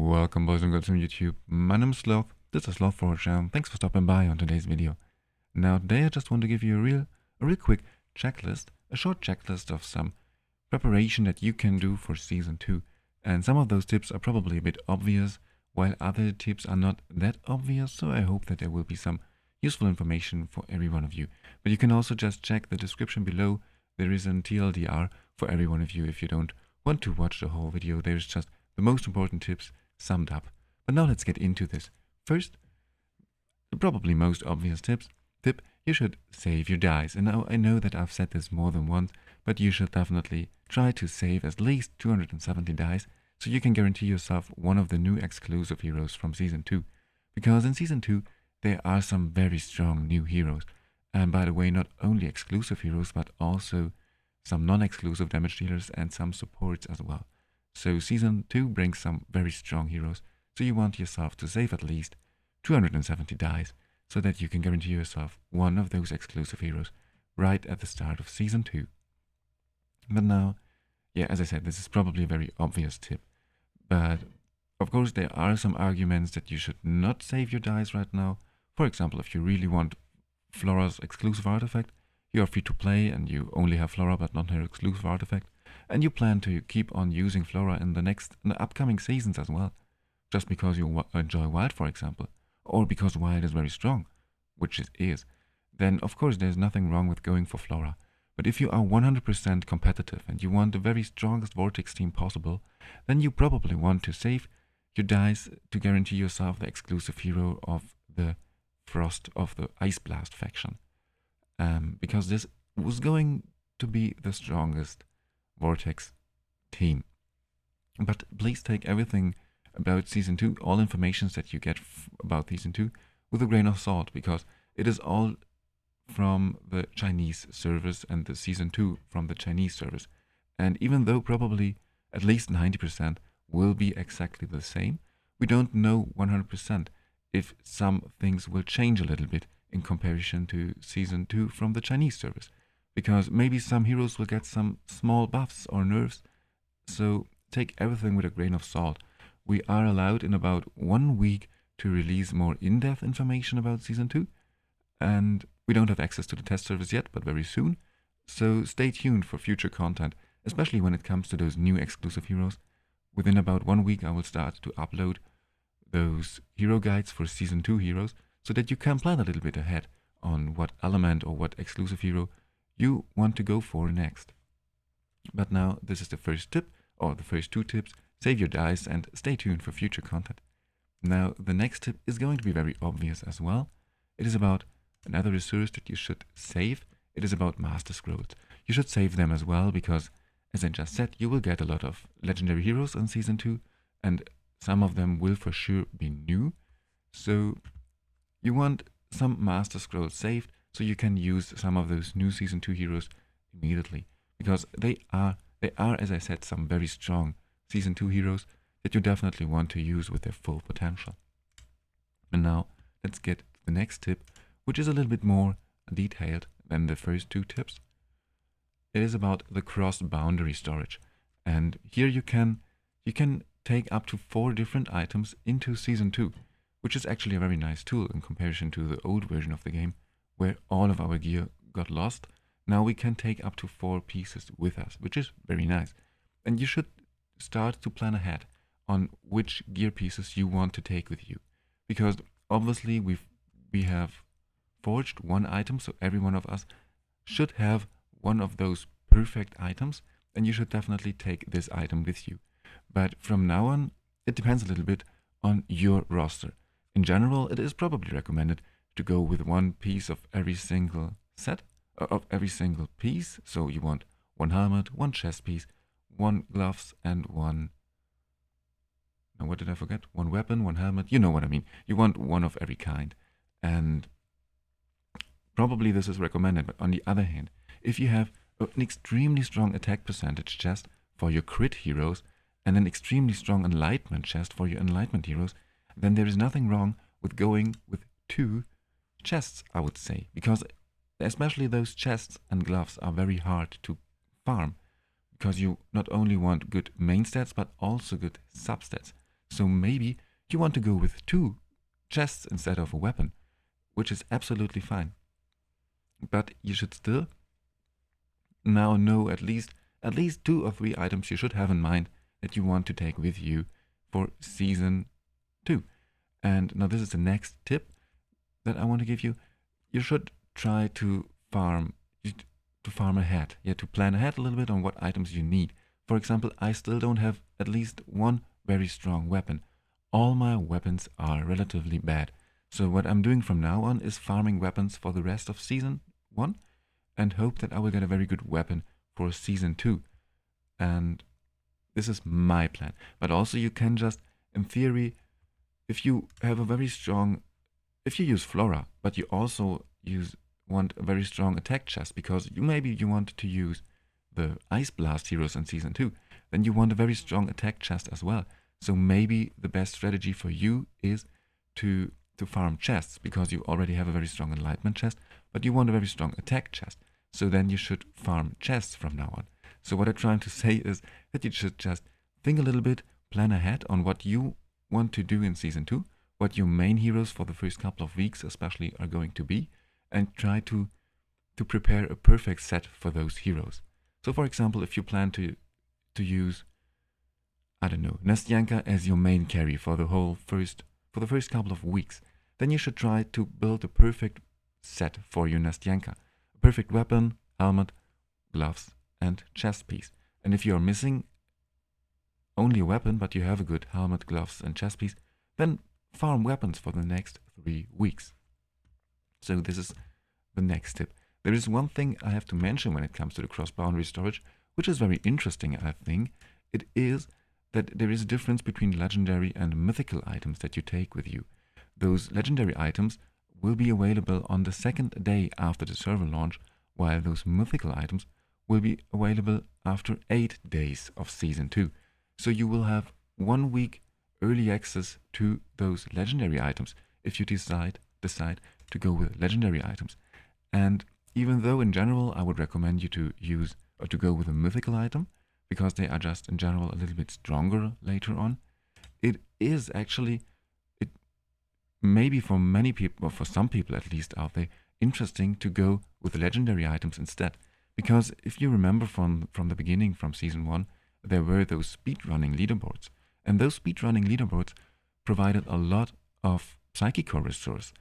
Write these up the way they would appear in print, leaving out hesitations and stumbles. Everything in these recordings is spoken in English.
Welcome boys and girls from YouTube. My name is Sloth, this is SlothForge, and thanks for stopping by on today's video. Now today I just want to give you a real quick checklist, a short checklist of some preparation that you can do for Season 2. And some of those tips are probably a bit obvious, while other tips are not that obvious, so I hope that there will be some useful information for every one of you. But you can also just check the description below. There is an TLDR for every one of you if you don't want to watch the whole video. There's just the most important tips summed up. But now let's get into this. First, the probably most obvious tip, you should save your dice. And now I know that I've said this more than once, but you should definitely try to save at least 270 dice so you can guarantee yourself one of the new exclusive heroes from Season 2. Because in Season 2, there are some very strong new heroes. And by the way, not only exclusive heroes, but also some non-exclusive damage dealers and some supports as well. So Season 2 brings some very strong heroes, so you want yourself to save at least 270 dice, so that you can guarantee yourself one of those exclusive heroes right at the start of Season 2. But now, yeah, as I said, this is probably a very obvious tip, but of course there are some arguments that you should not save your dice right now. For example, if you really want Flora's exclusive artifact, you are free to play and you only have Flora but not her exclusive artifact, and you plan to keep on using Flora in the upcoming seasons as well, just because you enjoy Wild, for example, or because Wild is very strong, which it is, then of course there's nothing wrong with going for Flora. But if you are 100% competitive and you want the very strongest Vortex team possible, then you probably want to save your dice to guarantee yourself the exclusive hero of the Ice Blast faction. Because this was going to be the strongest Vortex team. But please take everything about Season 2, all information that you get about Season 2, with a grain of salt, because it is all from the Chinese service and the Season 2 from the Chinese service. And even though probably at least 90% will be exactly the same, we don't know 100% if some things will change a little bit in comparison to Season 2 from the Chinese service, because maybe some heroes will get some small buffs or nerfs, so take everything with a grain of salt. We are allowed in about 1 week to release more in-depth information about Season 2, and we don't have access to the test service yet, but very soon, so stay tuned for future content, especially when it comes to those new exclusive heroes. Within about 1 week I will start to upload those hero guides for Season 2 heroes, so that you can plan a little bit ahead on what element or what exclusive hero you want to go for next. But now this is the first tip, or the first two tips. Save your dice and stay tuned for future content. Now the next tip is going to be very obvious as well. It is about another resource that you should save. It is about Master Scrolls. You should save them as well because, as I just said, you will get a lot of legendary heroes in Season 2, and some of them will for sure be new. So you want some Master Scrolls saved so you can use some of those new Season 2 heroes immediately, because they are, as I said, some very strong Season 2 heroes that you definitely want to use with their full potential. And now let's get to the next tip, which is a little bit more detailed than the first two tips. It is about the cross-boundary storage, and here you can take up to 4 different items into Season 2, which is actually a very nice tool in comparison to the old version of the game, where all of our gear got lost. Now we can take up to 4 pieces with us, which is very nice. And you should start to plan ahead on which gear pieces you want to take with you, because obviously we have forged one item, so every one of us should have one of those perfect items, and you should definitely take this item with you. But from now on, it depends a little bit on your roster. In general, it is probably recommended to go with 1 piece of every single set, of every single piece. So you want 1 helmet, 1 chest piece, 1 gloves, and 1... Now what did I forget? 1 weapon, 1 helmet, you know what I mean. You want 1 of every kind. And probably this is recommended, but on the other hand, if you have an extremely strong attack percentage chest for your crit heroes, and an extremely strong enlightenment chest for your enlightenment heroes, then there is nothing wrong with going with 2 chests, I would say, because especially those chests and gloves are very hard to farm, because you not only want good main stats but also good substats. So maybe you want to go with 2 chests instead of a weapon, which is absolutely fine. But you should still now know at least 2 or 3 items you should have in mind that you want to take with you for Season 2. And now this is the next tip that I want to give you. You should try to farm ahead. Yeah, to plan ahead a little bit on what items you need. For example, I still don't have at least 1 very strong weapon. All my weapons are relatively bad. So what I'm doing from now on is farming weapons for the rest of Season 1 and hope that I will get a very good weapon for Season 2. And this is my plan. But also you can just, in theory, if you have a very strong, if you use Flora, but you also want a very strong attack chest because maybe you want to use the Ice Blast heroes in Season 2, then you want a very strong attack chest as well. So maybe the best strategy for you is to farm chests because you already have a very strong Enlightenment chest, but you want a very strong attack chest. So then you should farm chests from now on. So what I'm trying to say is that you should just think a little bit, plan ahead on what you want to do in Season 2, what your main heroes for the first couple of weeks especially are going to be, and try to prepare a perfect set for those heroes. So for example, if you plan to use, I don't know, Nastyanka as your main carry for the first couple of weeks, then you should try to build a perfect set for your Nastyanka. A perfect weapon, helmet, gloves, and chest piece. And if you are missing only a weapon, but you have a good helmet, gloves, and chest piece, then farm weapons for the next 3 weeks. So this is the next tip. There is one thing I have to mention when it comes to the cross-boundary storage, which is very interesting, I think. It is that there is a difference between legendary and mythical items that you take with you. Those legendary items will be available on the 2nd day after the server launch, while those mythical items will be available after 8 days of Season 2. So you will have 1 week early access to those legendary items if you decide to go with legendary items. And even though in general I would recommend you to use or to go with a mythical item, because they are just in general a little bit stronger later on, it is actually, it maybe for many people, or for some people at least out there, interesting to go with legendary items instead. Because if you remember from the beginning, from Season 1, there were those speedrunning leaderboards. And those speedrunning leaderboards provided a lot of Psychicore resource.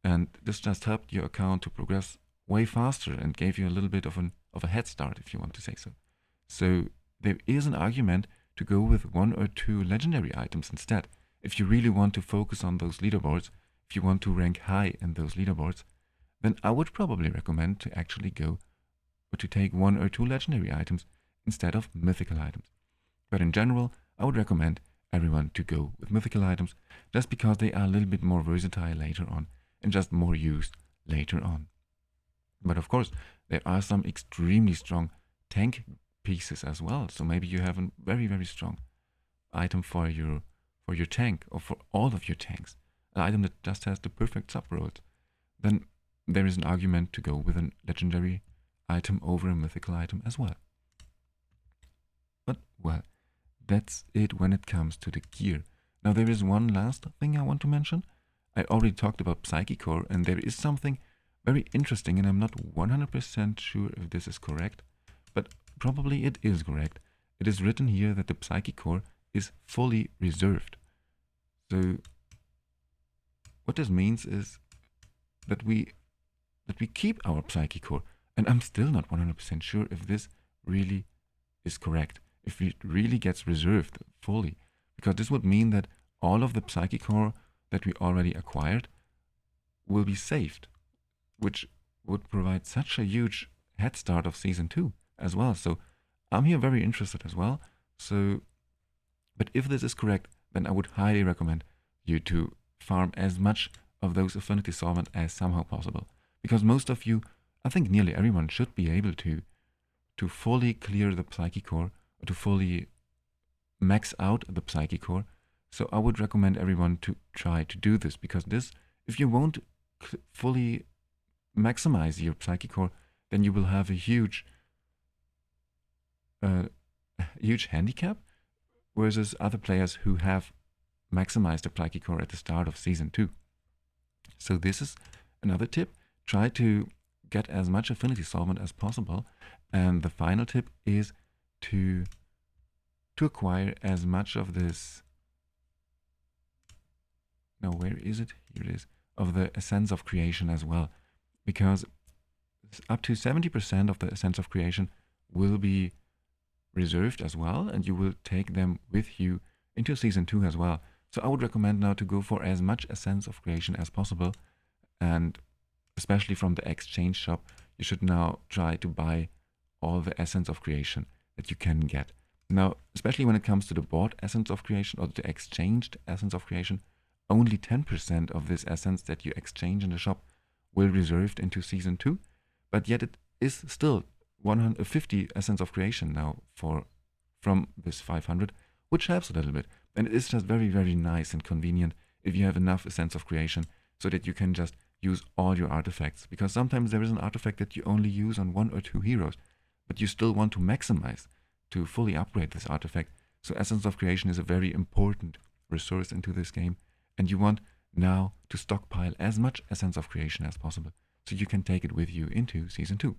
And this just helped your account to progress way faster and gave you a little bit of a head start, if you want to say so. So there is an argument to go with 1 or 2 legendary items instead. If you really want to focus on those leaderboards, if you want to rank high in those leaderboards, then I would probably recommend to actually go or to take 1 or 2 legendary items instead of mythical items. But in general, I would recommend everyone to go with mythical items just because they are a little bit more versatile later on and just more used later on. But of course, there are some extremely strong tank pieces as well. So maybe you have a very, very strong item for your tank or for all of your tanks, an item that just has the perfect sub-rolls. Then there is an argument to go with a legendary item over a mythical item as well. But well, that's it when it comes to the gear. Now there is one last thing I want to mention. I already talked about Psychicore, and there is something very interesting, and I'm not 100% sure if this is correct, but probably it is correct. It is written here that the Psychicore is fully reserved. So what this means is that we keep our Psychicore, and I'm still not 100% sure if this really is correct, if it really gets reserved fully, because this would mean that all of the Psychicore that we already acquired will be saved, which would provide such a huge head start of Season 2 as well. So I'm here very interested as well. So, but if this is correct, then I would highly recommend you to farm as much of those affinity solvent as somehow possible, because most of you, I think nearly everyone, should be able to fully clear the Psychicore, or to fully max out the Psychicore. So I would recommend everyone to try to do this, because this, if you won't fully maximize your Psychicore, then you will have a huge handicap versus other players who have maximize the Psychicore at the start of Season 2. So this is another tip. Try to get as much affinity solvent as possible. And the final tip is to acquire as much of this... No, where is it? Here it is. Of the Essence of Creation as well. Because up to 70% of the Essence of Creation will be reserved as well, and you will take them with you into Season 2 as well. So I would recommend now to go for as much Essence of Creation as possible, and especially from the exchange shop, you should now try to buy all the Essence of Creation that you can get. Now, especially when it comes to the bought Essence of Creation or the exchanged Essence of Creation, only 10% of this essence that you exchange in the shop will be reserved into Season 2, but yet it is still 150 Essence of Creation now from this 500, which helps a little bit. And it is just very, very nice and convenient if you have enough Essence of Creation so that you can just use all your artifacts. Because sometimes there is an artifact that you only use on 1 or 2 heroes, but you still want to maximize to fully upgrade this artifact. So Essence of Creation is a very important resource into this game, and you want now to stockpile as much Essence of Creation as possible so you can take it with you into Season 2.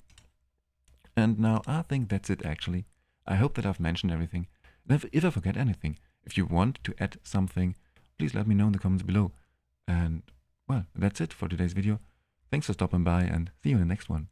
And now I think that's it actually. I hope that I've mentioned everything. And if I forget anything, if you want to add something, please let me know in the comments below. And well, that's it for today's video. Thanks for stopping by and see you in the next one.